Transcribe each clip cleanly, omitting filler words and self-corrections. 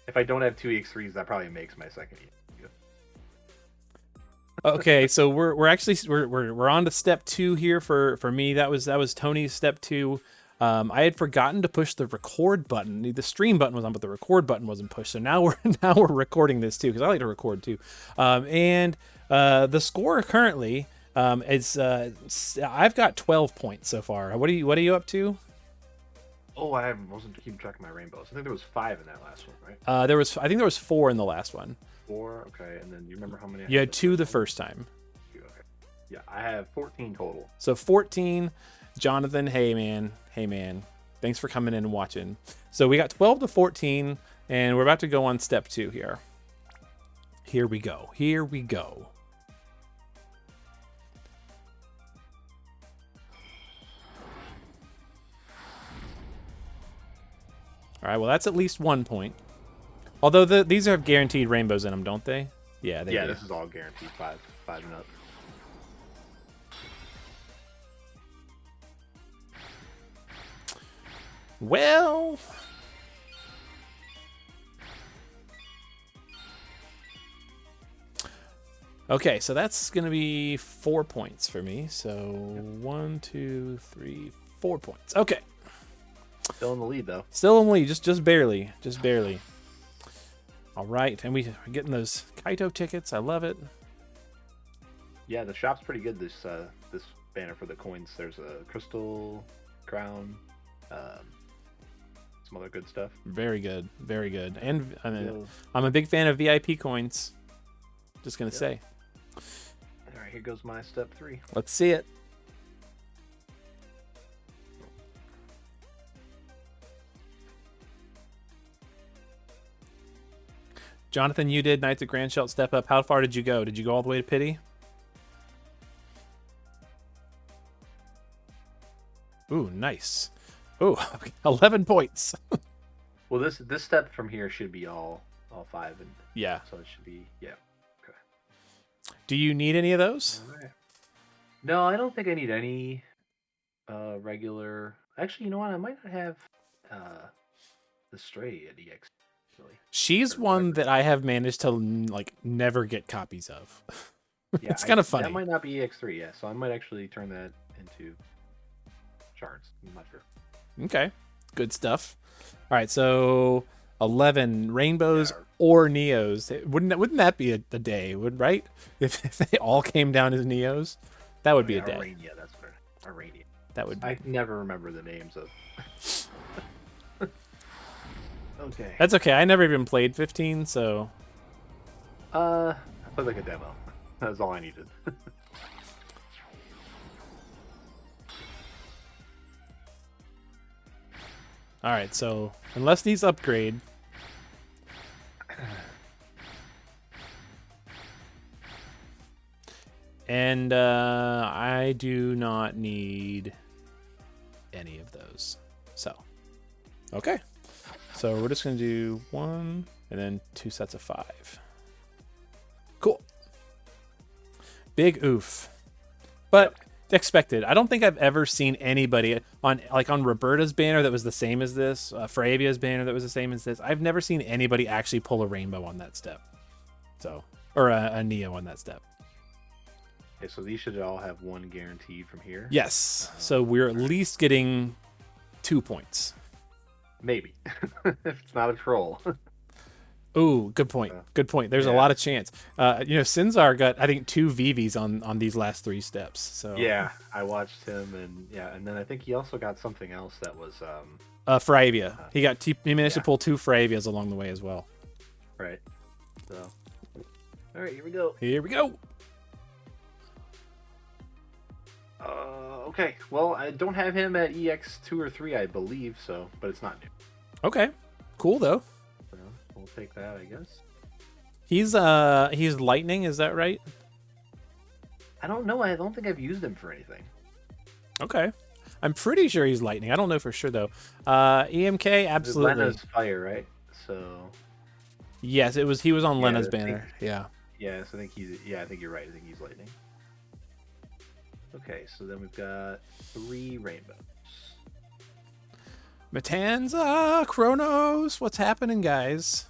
If I don't have two EX3s, that probably makes my second EX. Okay, so we're actually we're on to step 2 here for me. That was Tony's step 2. I had forgotten to push the record button. The stream button was on, but the record button wasn't pushed. So now we're recording this too, because I like to record too. And the score currently is I've got 12 points so far. What are you up to? Oh, I wasn't keeping track of my rainbows. I think there was 5 in that last one, right? I think there was 4 in the last one. 4, okay. And then you remember how many? You had 2 the first time. 2, okay. Yeah, I have 14 total. So 14. Jonathan, hey man. Thanks for coming in and watching. So we got 12 to 14, and we're about to go on step 2 here. Here we go. All right, well, that's at least 1 point. Although these have guaranteed rainbows in them, don't they? Yeah, they do. This is all guaranteed 5 and up. Well, okay, so that's gonna be 4 points for me. So 1, 2, 3, 4 points. Okay. Still in the lead though. Still in the lead, just barely. All right, and we're getting those Kaito tickets. I love it. Yeah, the shop's pretty good. This banner for the coins. There's a crystal crown, some other good stuff. Very good. And I'm a big fan of VIP coins. Just gonna say. All right, here goes my step 3. Let's see it. Jonathan, you did Knights of Grand Shelt step up. How far did you go? Did you go all the way to pity? Ooh, nice. Ooh, 11 points. Well, this step from here should be all 5, and yeah. So it should be Okay. Do you need any of those? All right. No, I don't think I need any regular. Actually, you know what? I might not have the Stray at EX. Really. She's one that I have managed to like never get copies of. Yeah, it's kind of funny. That might not be EX3, yeah. So I might actually turn that into shards. I'm not sure. Okay, good stuff. All right, so 11 rainbows or neos. Wouldn't that be a day? Right? If they all came down as neos, that would be a day. Arania, that's better. Arania. That would. I never remember the names of. Okay. That's okay. I never even played 15, so. I played like a demo. That's all I needed. All right, so unless these upgrade. And I do not need any of those. So, okay. So we're just going to do 1 and then 2 sets of 5. Cool. Big oof. But expected. I don't think I've ever seen anybody on Roberta's banner that was the same as this, Fravia's banner that was the same as this. I've never seen anybody actually pull a rainbow on that step. So, or a Neo on that step. Okay, so these should all have 1 guaranteed from here. Yes. So we're at least getting 2 points. Maybe. If it's not a troll. Ooh, good point. There's a lot of chance. Sinzar got, I think, 2 VVs on these last 3 steps. So yeah, I watched him, and then I think he also got something else that was Fravia. He managed to pull 2 Fravias along the way as well. Right. So, all right, here we go. Okay. Well, I don't have him at EX2 or 3, I believe, so, but it's not new. Okay. Cool though. So we'll take that, I guess. He's lightning, is that right? I don't know. I don't think I've used him for anything. Okay. I'm pretty sure he's lightning. I don't know for sure though. EMK, absolutely. Lena's fire, right? So. Yes, he was on Lena's banner. Yeah. Yeah, so I think I think you're right. I think he's lightning. Okay, so then we've got 3 rainbows. Matanza, Kronos, what's happening, guys?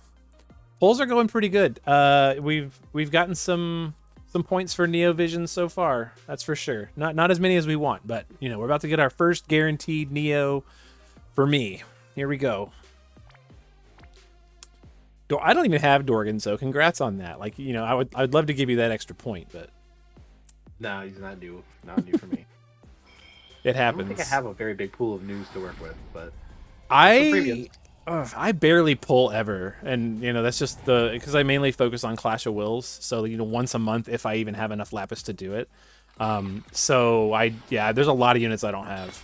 Polls are going pretty good. We've gotten some points for Neo Vision so far. That's for sure. Not as many as we want, but you know, we're about to get our first guaranteed Neo for me. Here we go. I don't even have Dorgan, so congrats on that. Like, you know, I'd love to give you that extra point, but no, he's not new. Not new for me. it I happens. don't think I have a very big pool of news to work with, but I barely pull ever, and you know that's just because I mainly focus on Clash of Wills. So you know, once a month, if I even have enough Lapis to do it. So there's a lot of units I don't have.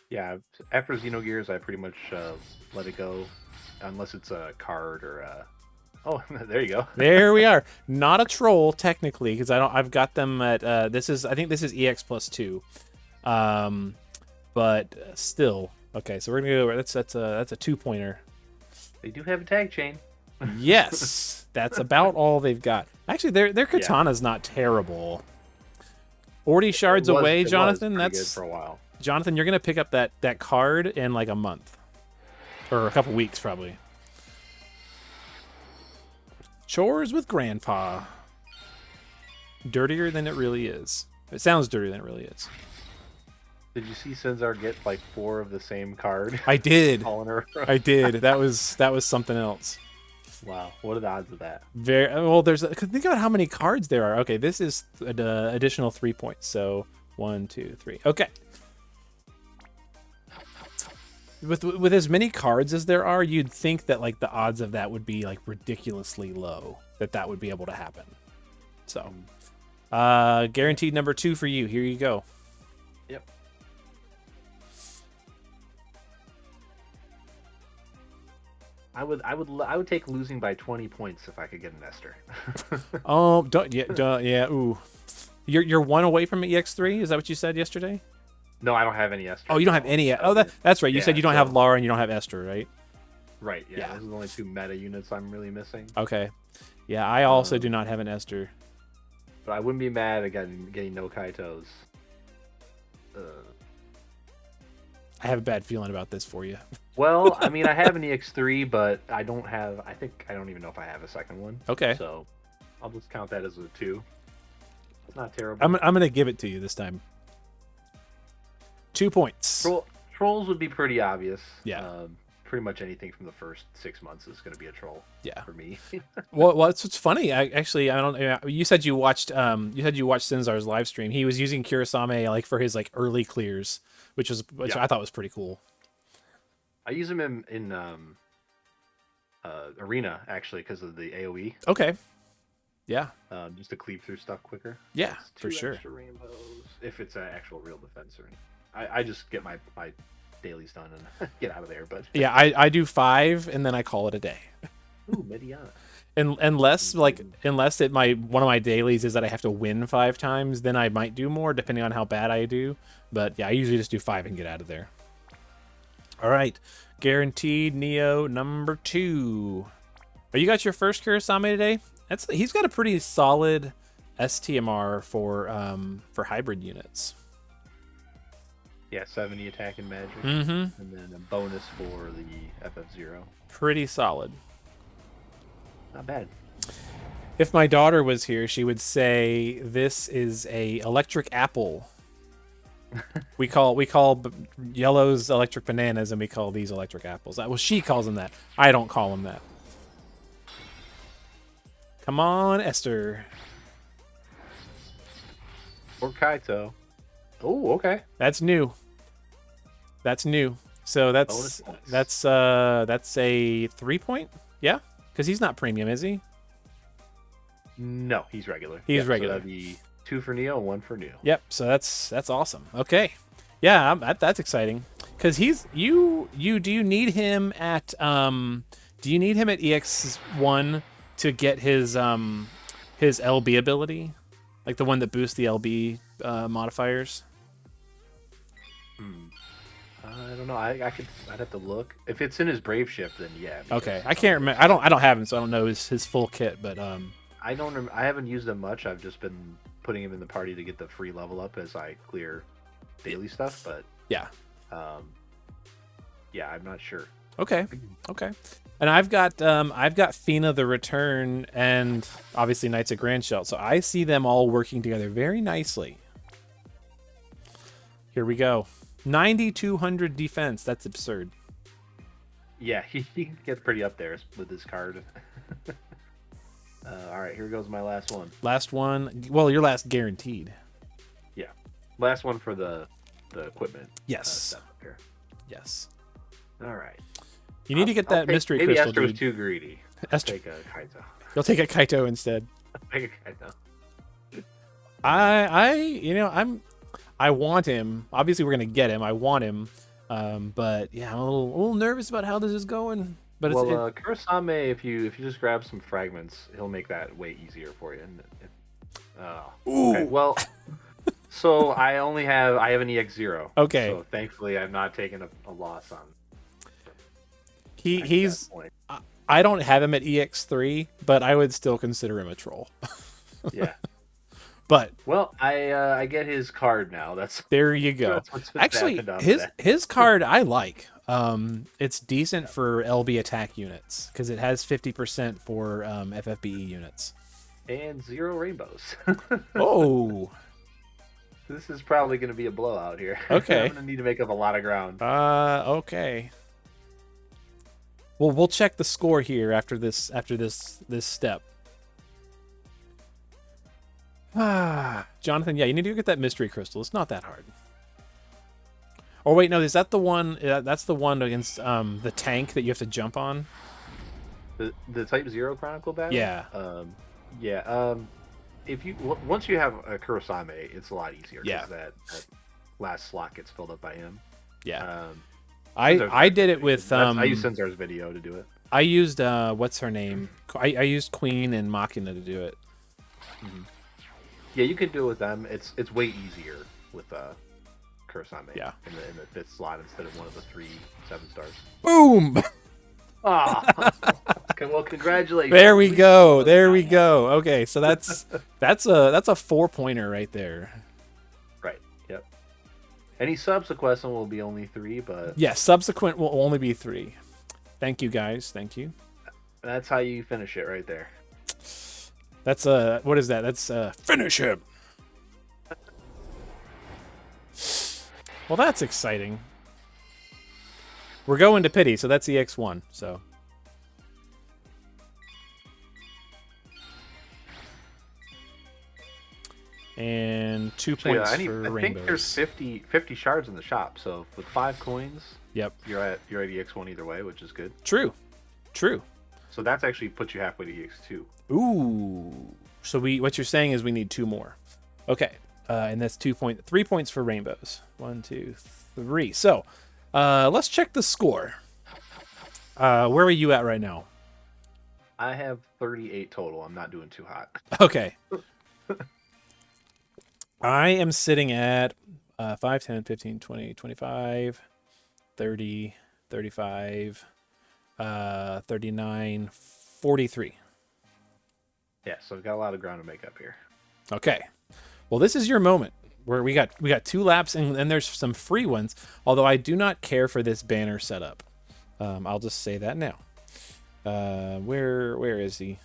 Yeah, after Xenogears, I pretty much let it go, unless it's a card or a... Oh, there you go. There we are. Not a troll technically, because I've got them at I think this is EX plus 2, but still. Okay, so we're gonna go. That's a 2-pointer. They do have a tag chain. Yes, that's about all they've got. Actually, their katana's not terrible. 40 shards away, Jonathan. That's good for a while. Jonathan, you're gonna pick up that card in like a month or a couple weeks probably. Chores with Grandpa. Dirtier than it really is. It sounds dirtier than it really is. Did you see Sinzar get like 4 of the same card? I did. Her? I did. That was something else. Wow, what are the odds of that? Very well. Think about how many cards there are. Okay, this is an additional 3 points. So 1, 2, 3. Okay. With as many cards as there are, you'd think that like the odds of that would be like ridiculously low. That would be able to happen. So, guaranteed number 2 for you. Here you go. Yep. I would take losing by 20 points if I could get an Esther. Oh, yeah. Ooh, you're 1 away from EX3. Is that what you said yesterday? No, I don't have any Esther. Oh, you don't have any. Oh, that's right. You said you don't have Lara and you don't have Esther, right? Right. Yeah. Those are the only 2 meta units I'm really missing. Okay. Yeah, I also do not have an Esther. But I wouldn't be mad at getting no Kaitos. I have a bad feeling about this for you. Well, I mean, I have an EX3, but I don't have... I don't even know if I have a second one. Okay. So, I'll just count that as a 2. It's not terrible. I'm going to give it to you this time. 2 points. Trolls would be pretty obvious. Yeah. Pretty much anything from the first 6 months is going to be a troll. Yeah. For me. Well, it's funny. I don't. You said you watched. You said you watched Sinzar's live stream. He was using Kurosame like for his like early clears, which I thought was pretty cool. I use him in Arena actually because of the AOE. Okay. Yeah. Just to cleave through stuff quicker. Yeah, for 2 sure. extra rainbows, if it's an actual real defense or anything. I just get my dailies done and get out of there. But yeah, I do 5 and then I call it a day. Ooh, Mediana. Unless one of my dailies is that I have to win 5 times, then I might do more depending on how bad I do. But yeah, I usually just do 5 and get out of there. All right, guaranteed Neo number 2. Oh, you got your first Kurosame today? He's got a pretty solid STMR for hybrid units. Yeah, 70 attack and magic, and then a bonus for the FF0. Pretty solid. Not bad. If my daughter was here, she would say this is a electric apple. we call yellows electric bananas, and we call these electric apples. Well, she calls them that. I don't call them that. Come on, Esther. Or Kaito. Oh, okay. That's new. So that's a 3 point. Yeah, because he's not premium, is he? No, he's regular. He's regular. So that'd be 2 for Neo, 1 for Neo. Yep. So that's awesome. Okay. Yeah, that's exciting. Because do you need him at EX1 to get his LB ability, like the one that boosts the LB modifiers? I don't know. I'd have to look. If it's in his Brave ship, then yeah. Okay, I can't remember. I don't have him, so I don't know his full kit. But I haven't used him much. I've just been putting him in the party to get the free level up as I clear daily stuff. But yeah, yeah, I'm not sure. Okay. Okay. And I've got Fina the Return and obviously Knights of Grandshell. So I see them all working together very nicely. Here we go. 9,200 defense. That's absurd. Yeah, he gets pretty up there with this card. All right, here goes my last one. Last one. Well, your last guaranteed. Yeah, last one for the equipment. Yes. Stuff up here. Yes. All right. You need to get that mystery maybe crystal. Esther was dude. too greedy. Esther. Take a Kaito. You'll take a Kaito instead. Take a Kaito. I want him. Obviously, we're gonna get him. I want him. But yeah, I'm a little nervous about how this is going. But Kurosame, if you just grab some fragments, he'll make that way easier for you. Okay, well, so I have an EX0. Okay. So thankfully, I've not taken a loss on. He's. I don't have him at EX3, but I would still consider him a troll. Yeah. But well, I get his card now. There you go. Actually, his card I like. It's decent for LB attack units because it has 50% for FFBE units and 0 rainbows. Oh, this is probably going to be a blowout here. Okay. I'm going to need to make up a lot of ground. Okay. Well, we'll check the score here after this step. Jonathan, yeah, you need to get that mystery crystal. It's not that hard. Or wait, no, is that the one? That's the one against the tank that you have to jump on. The Type 0 Chronicle battle. Yeah. If you once you have a Kurosame, it's a lot easier. Yeah. That last slot gets filled up by him. Yeah. I did it with I used Senzar's video to do it. I used what's her name? I used Queen and Machina to do it. Mm-hmm. Yeah, you can do it with them. It's way easier with Kurosame. Yeah. In the 5th slot instead of one of the 3 7-stars. Boom! Ah. Well, congratulations. There we go. There we go. Okay, so that's a 4-pointer right there. Right. Yep. Any subsequent one will be only 3, but yeah, subsequent will only be 3. Thank you, guys. Thank you. That's how you finish it right there. That's what is that? That's finish him. Well, that's exciting. We're going to pity, so that's EX1. So. And 2 points for rainbows. I think there's 50 shards in the shop, so with 5 coins, yep, you're at EX1 either way, which is good. True. So that's actually puts you halfway to EX2. Ooh. So what you're saying is we need 2 more. Okay. And that's 3 points for rainbows. 1, 2, 3. So, let's check the score. Where are you at right now? I have 38 total. I'm not doing too hot. Okay. I am sitting at 5, 10, 15, 20, 25, 30, 35, 39, 43. Yeah, so I've got a lot of ground to make up here. Okay. Well, this is your moment where we got 2 laps and there's some free ones, although I do not care for this banner setup. I'll just say that now. Where is he?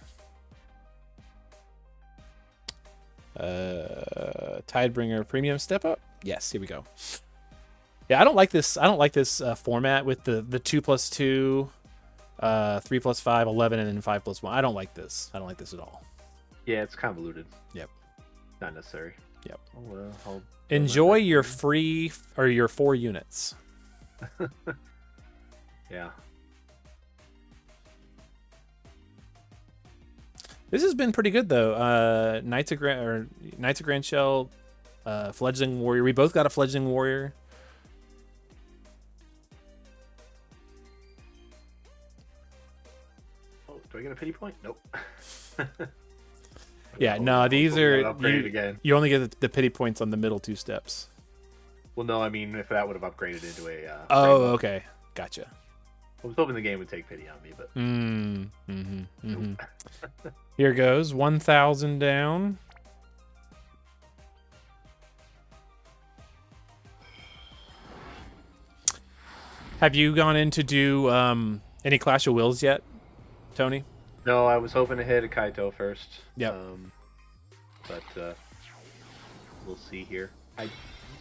Tidebringer Premium Step Up? Yes, here we go. Yeah, I don't like this format with the 2+2, 3+5, 11, and then 5+1. I don't like this. I don't like this at all. Yeah, it's convoluted. Yep. Not necessary. Yep. I'll enjoy your free or your 4 units. Yeah. This has been pretty good though. Knights of Grandshell, Fledgling Warrior. We both got a Fledgling Warrior. Oh, do I get a pity point? Nope. Yeah, no, these are you only get the pity points on the middle 2 steps. Well, no, I mean if that would have upgraded into a. Okay, gotcha. I was hoping the game would take pity on me, but. Nope. Here goes 1,000 down. Have you gone in to do any Clash of Wills yet, Tony? No, I was hoping to hit a Kaito first. Yep. But we'll see here. I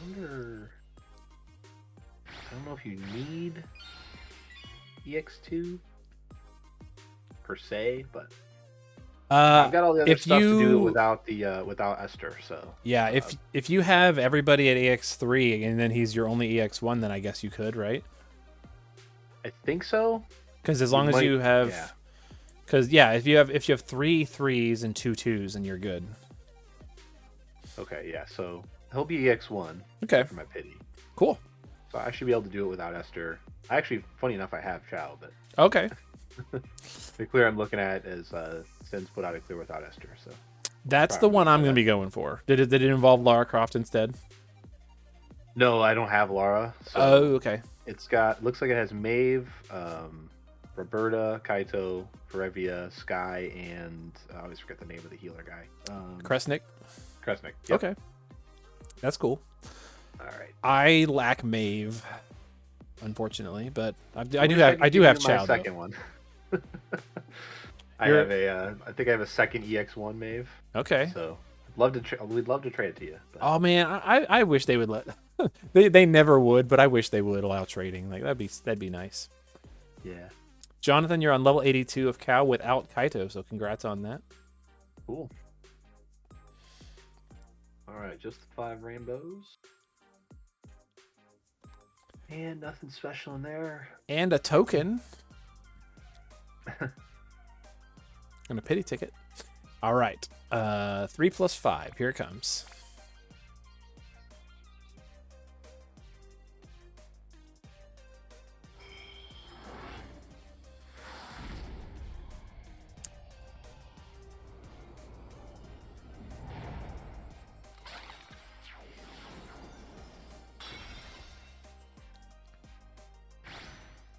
wonder. I don't know if you need EX2 per se, but I've got all the other stuff to do without Esther. So yeah, if you have everybody at EX3 and then he's your only EX1, then I guess you could, right? I think so. Because as long as you have, because if you have 3 3s and 2 2s, and you're good. Okay, yeah. So he'll be EX1. Okay. For my pity. Cool. So I should be able to do it without Esther. Actually, funny enough, I have Chow, but okay. The clear I'm looking at is Sin's put out a clear without Esther. So that's the one I'm going to be going for. Did it involve Lara Croft instead? No, I don't have Lara. So oh, okay. It's looks like it has Maeve, Roberta, Kaito, Ferevia, Sky, and I always forget the name of the healer guy. Kresnik. Yep. Okay. That's cool. All right. I lack Maeve, unfortunately, but I do have Chow. Second one. I think I have a second EX1 Maeve. Okay. So we'd love to trade it to you. But... Oh man, I wish they would let. they never would, but I wish they would allow trading. Like that'd be nice. Yeah. Jonathan, you're on level 82 of Cow without Kaito, so congrats on that. Cool. All right, just 5 rainbows. And nothing special in there. And a token. And a pity ticket. All right. 3 plus 5. Here it comes.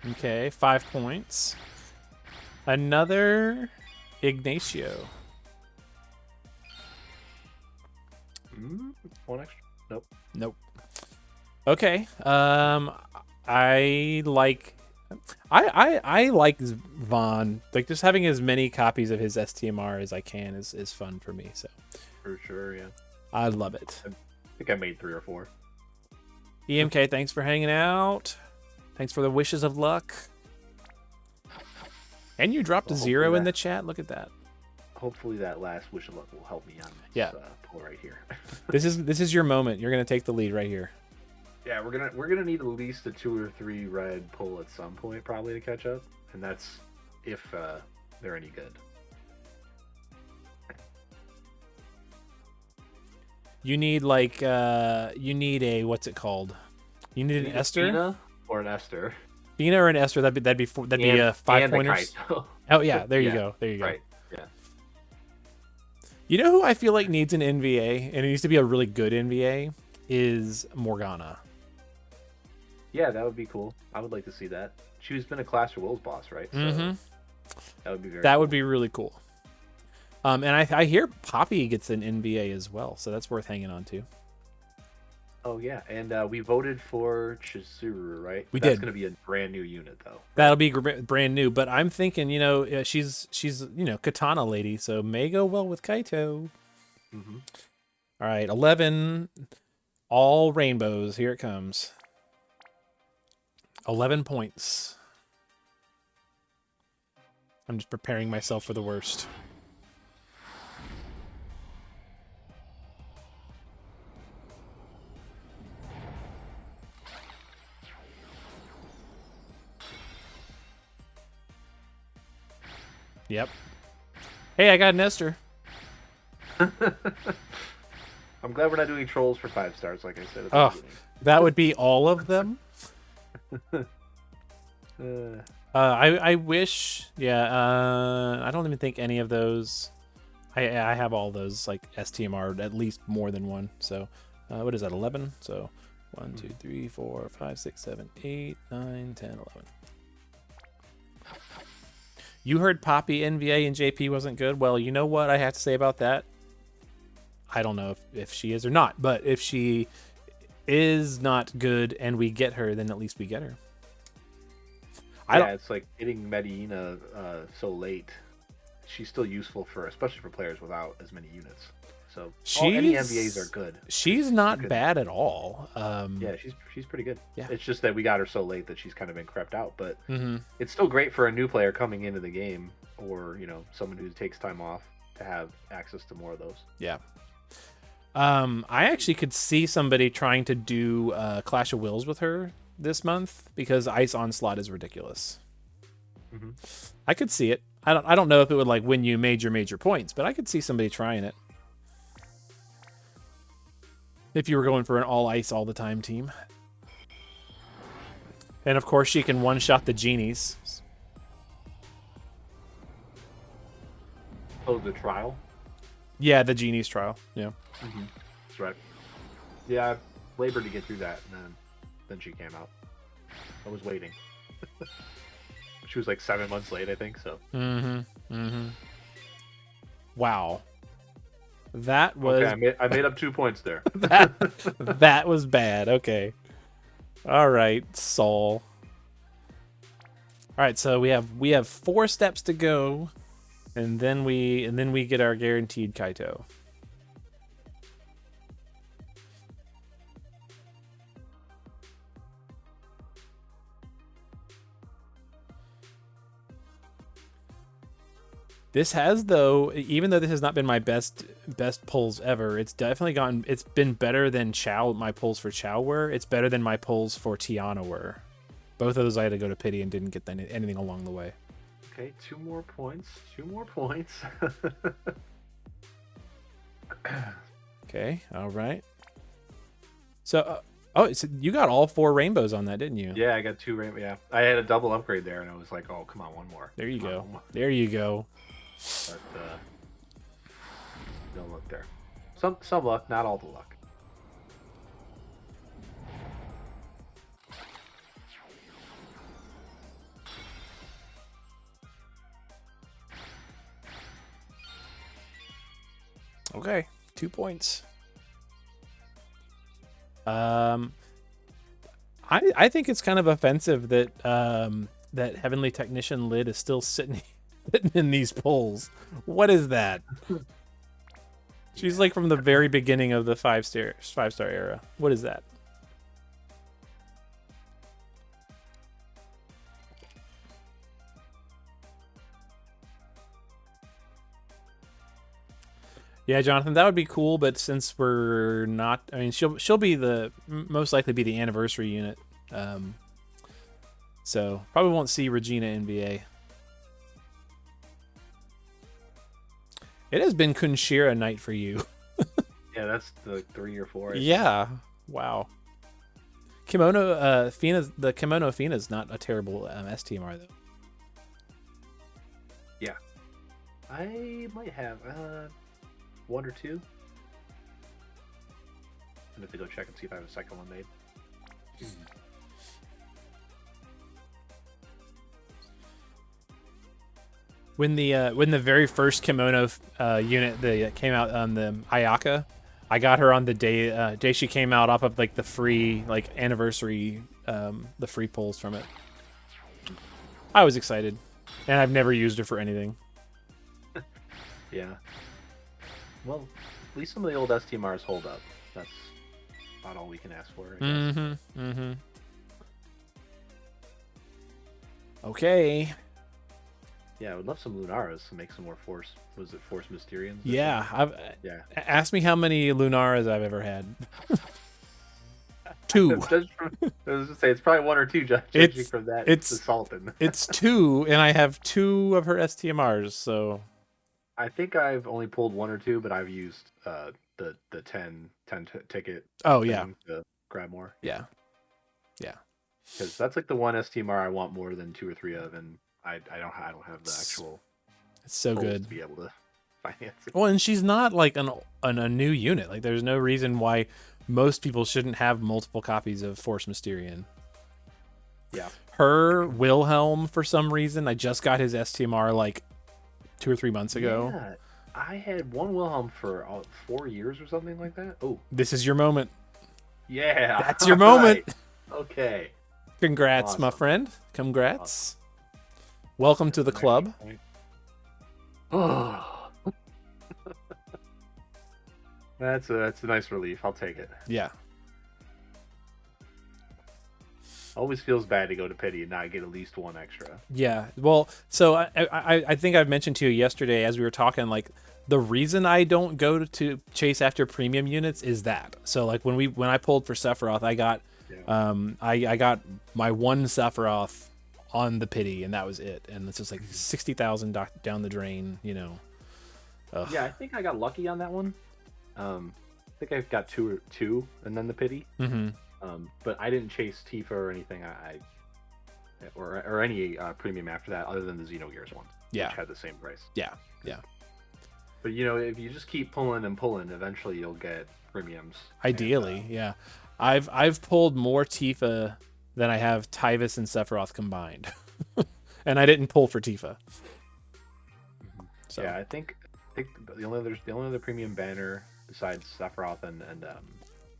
Okay, 5 points. Another Ignacio. One extra? Nope. Nope. Okay. I like Vaughn. Like just having as many copies of his STMR as I can is fun for me. So for sure, yeah. I love it. I think I made 3 or 4. EMK, thanks for hanging out. Thanks for the wishes of luck. And you dropped a 0 in the chat. Look at that. Hopefully that last wish of luck will help me on this pull right here. This is your moment. You're gonna take the lead right here. Yeah, we're gonna need at least a 2 or 3 red pull at some point probably to catch up, and that's if they're any good. You need you need a what's it called? You need an Esther Fina or an Esther. Fina or an Esther. That'd be 5 pointers. Oh yeah, there you go. There you go. Right. Yeah. You know who I feel like needs an NVA, and it needs to be a really good NVA, is Morgana. Yeah, that would be cool. I would like to see that. She's been a Clash of Wills boss, right? So that would be would be really cool. And I hear Poppy gets an NVA as well, so that's worth hanging on to. Oh yeah, and we voted for Chizuru, right? We That's did. going to be a brand new unit, though. That'll be brand new, but I'm thinking, she's Katana lady, so may go well with Kaito. Mm-hmm. All right, 11, all rainbows. Here it comes. 11 points. I'm just preparing myself for the worst. Yep. Hey, I got an Esther. I'm glad we're not doing trolls for 5 stars, like I said. Oh, that would be all of them. I wish. Yeah. I don't even think any of those. I have all those like STMR, at least more than one. So, what is that? 11. So, 1, 2, 3, 4, 5, 6, 7, 8, 9, 10, 11. You heard Poppy NVA and JP wasn't good. Well, you know what I have to say about that? I don't know if she is or not, but if she is not good and we get her, then at least we get her. it's like getting Medina so late. She's still useful especially for players without as many units. So any MVAs are good. She's not bad at all. Yeah, she's pretty good. Yeah. It's just that we got her so late that she's kind of been crept out, but Mm-hmm. it's still great for a new player coming into the game, or someone who takes time off to have access to more of those. Yeah. I actually could see somebody trying to do Clash of Wills with her this month because Ice Onslaught is ridiculous. Mm-hmm. I could see it. I don't know if it would like win you major points, but I could see somebody trying it. If you were going for an all ice all the time team. And of course she can one-shot the genies. Oh, the trial? Yeah, the genies trial. Yeah. Mm-hmm. That's right. Yeah, I labored to get through that, and then she came out. I was waiting. She was like 7 months late, I think, so. Wow. That was... Okay, I made up 2 points there. that was bad. Okay. All right, Saul. All right, so we have 4 steps to go, and then we get our guaranteed Kaito. This has, though, even though this has not been my best pulls ever, it's definitely it's been better than my pulls for Chow were. It's better than my pulls for Tiana were. Both of those I had to go to pity and didn't get anything along the way. Okay, 2 more points. 2 more points. Okay, all right. So, so you got all 4 rainbows on that, didn't you? Yeah, I got 2 rainbows. Yeah, I had a double upgrade there, and I was like, oh, come on, 1 more. There you go. There you go. But no luck there. Some luck, not all the luck. Okay, 2 points. I think it's kind of offensive that that Heavenly Technician lid is still sitting in these pulls. What is that? She's like from the very beginning of the 5-star era. What is that? Yeah, Jonathan, that would be cool, but since we're not, I mean, she'll be most likely be the anniversary unit, so probably won't see Regina NBA. It has been Kunshira night for you. Yeah, that's the 3 or 4. Yeah, wow. The Kimono Fina is not a terrible STMR though. Yeah, I might have 1 or 2. I have to go check and see if I have a second one made. When the very first kimono unit that came out on the Ayaka, I got her on the day she came out off of like the free like anniversary the free pulls from it. I was excited, and I've never used her for anything. Yeah. Well, at least some of the old STMRs hold up. That's about all we can ask for, I guess. Okay. Yeah, I would love some Lunaras to make some more Force. Was it Force Mysterians? Yeah, Yeah. Ask me how many Lunaras I've ever had. 2. I was just to say it's probably 1 or 2, judging from that. It's Sultan. It's 2, and I have 2 of her STMRs. So I think I've only pulled 1 or 2, but I've used the 10 ticket. Oh yeah. To grab more. Yeah. Because that's like the one STMR I want more than 2 or 3 of, and I don't have the actual. It's so good to be able to finance it. Well, and she's not like a new unit. Like, there's no reason why most people shouldn't have multiple copies of Force Mysterian. Yeah. Her Wilhelm, for some reason, I just got his STMR like 2 or 3 months ago. Yeah, I had one Wilhelm for 4 years or something like that. Oh, this is your moment. Yeah, that's your moment. Right. Okay. Congrats, awesome. my friend. Congrats. Awesome. Welcome to the club. Oh, that's a nice relief. I'll take it. Yeah. Always feels bad to go to pity and not get at least one extra. Yeah. Well, so I think I've mentioned to you yesterday as we were talking, like the reason I don't go to chase after premium units is that. So like when I pulled for Sephiroth, I got I got my one Sephiroth on the pity, and that was it. And it's just like 60,000 down the drain, you know. Ugh. Yeah, I think I got lucky on that one. I think I got two, and then the pity. Mm-hmm. But I didn't chase Tifa or anything. Or any premium after that, other than the Xenogears one. Yeah. Which had the same price. Yeah. Yeah. But you know, if you just keep pulling and pulling, eventually you'll get premiums. Ideally, and, yeah. I've pulled more Tifa than I have Tyvis and Sephiroth combined, and I didn't pull for Tifa. So yeah, I think the only other premium banner besides Sephiroth and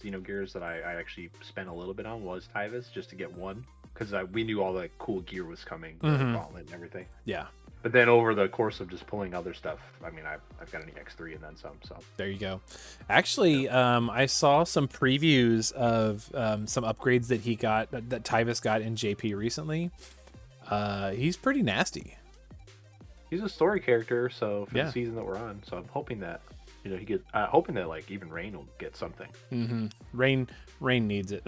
Xenogears that I actually spent a little bit on was Tyvis, just to get one, because we knew all the cool gear was coming, gauntlet and everything. Yeah. But then over the course of just pulling other stuff, I mean, I've got an EX3 and then some. So there you go. Actually, I saw some previews of some upgrades that he got, that Tyvis got in JP recently. He's pretty nasty. He's a story character, so for Yeah. the season that we're on, so I'm hoping that he gets. Hoping that like even Rain will get something. Mm-hmm. Rain needs it.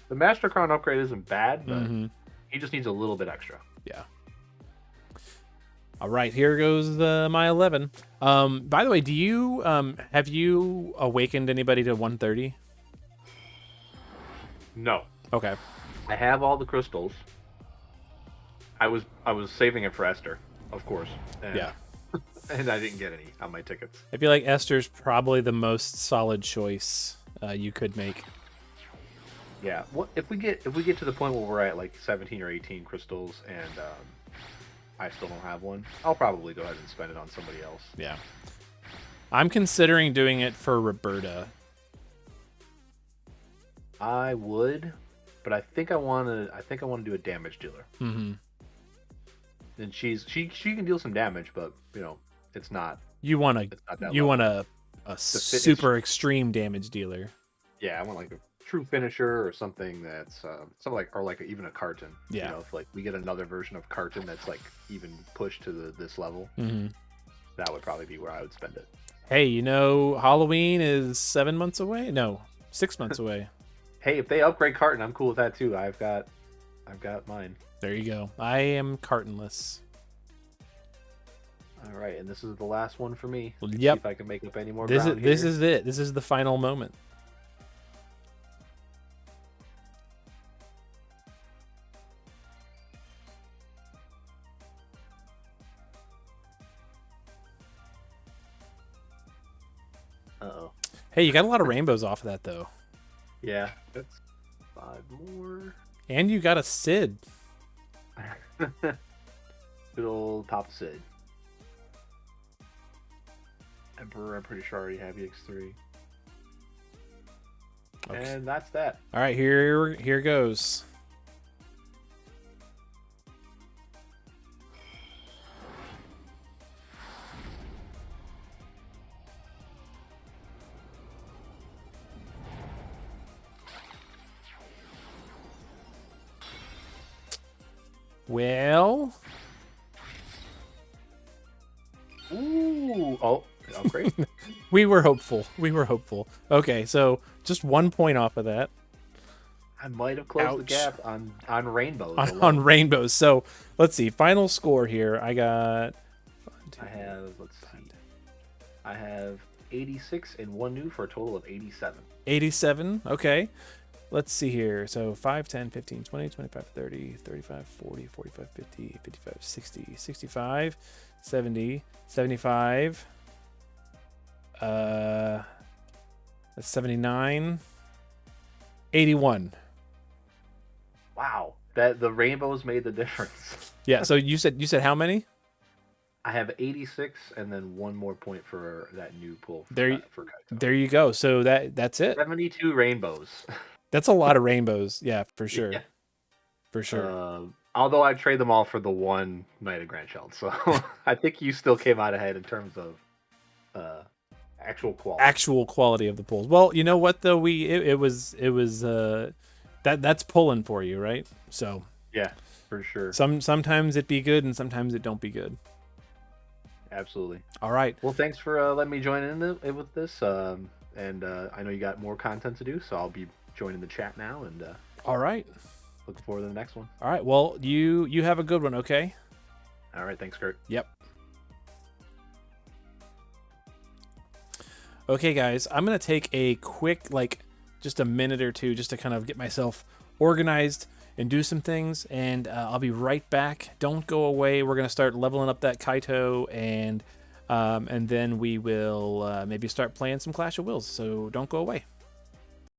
The Master Crown upgrade isn't bad, but he just needs a little bit extra. Yeah. All right, here goes my 11. By the way, do you have you awakened anybody to 130? No. Okay. I have all the crystals. I was saving it for Esther, of course. And, Yeah. And I didn't get any on my tickets. I feel like Esther's probably the most solid choice you could make. Yeah. What if we get to the point where we're at like 17 or 18 crystals and I still don't have one, I'll probably go ahead and spend it on somebody else. Yeah. I'm considering doing it for Roberta. I would, but I think I want to do a damage dealer. Mm-hmm. And she can deal some damage, but it's not. You want a super extreme damage dealer. Yeah, I want like a true finisher or something that's even a Carton. Yeah. If like we get another version of Carton that's like even pushed to this level, that would probably be where I would spend it. Hey, Halloween is 7 months away? No, 6 months away. Hey, if they upgrade Carton, I'm cool with that too. I've got mine. There you go. I am cartonless. All right, and this is the last one for me. Yep. See if I can make up any more. This is it. This is the final moment. Uh-oh. Hey, you got a lot of rainbows off of that though. Yeah, that's 5 more. And you got a Sid. Good old Papa Sid. Emperor, I'm pretty sure I already have EX3. Okay. And that's that. All right, here goes. Well. Ooh. Oh, great. We were hopeful. Okay, so just 1 point off of that. I might have closed the gap on rainbows. On rainbows. So let's see. Final score here. I have 86 and 1 new for a total of 87. 87. Okay. Let's see here. So 5, 10, 15, 20, 25, 30, 35, 40, 45, 50, 55, 60, 65, 70, 75. That's 79. 81. Wow. That the rainbows made the difference. Yeah, so you said how many? I have 86 and then 1 more point for that new pull for Kaito. There you go. So that's it. 72 rainbows. That's a lot of rainbows. Yeah, for sure. Yeah. For sure. Although I trade them all for the one Knight of Grandchild, so I think you still came out ahead in terms of actual quality. Actual quality of the pulls. Well, you know what though, it was that's pulling for you, right? So Yeah, for sure. sometimes it be good and sometimes it don't be good. Absolutely. All right. Well, thanks for letting me join in with this. And I know you got more content to do, so I'll be joining the chat now. And All right. looking forward to the next one. All right. Well, you have a good one, okay? All right. Thanks, Kurt. Yep. Okay, guys, I'm going to take a quick, just a minute or two just to kind of get myself organized and do some things, and I'll be right back. Don't go away. We're going to start leveling up that Kaito, and then we will maybe start playing some Clash of Wills, so don't go away.